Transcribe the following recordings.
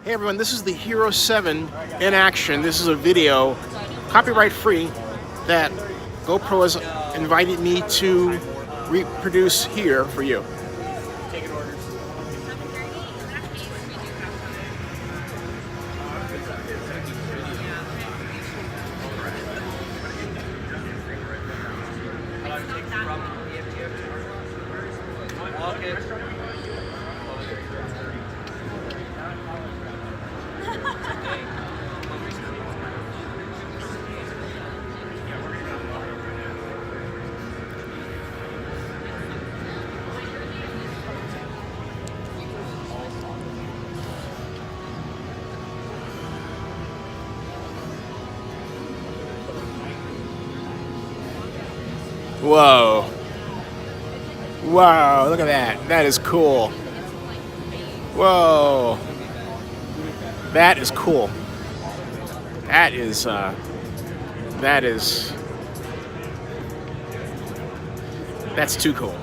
Hey everyone, this is the Hero 7 in action. This is a video, copyright free, that GoPro has invited me to reproduce here for you. Whoa. Wow, look at that. That is cool. Whoa. That is cool. That's too cool.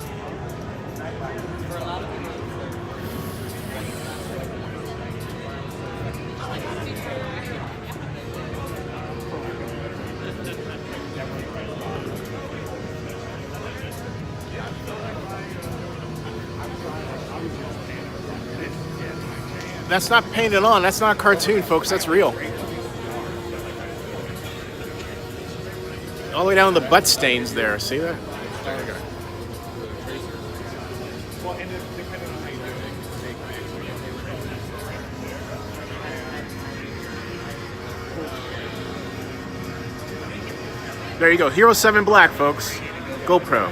That's not painted on. That's not a cartoon, folks. That's real. All the way down to the butt stains there. See that? There you go. Hero 7 Black, folks. GoPro.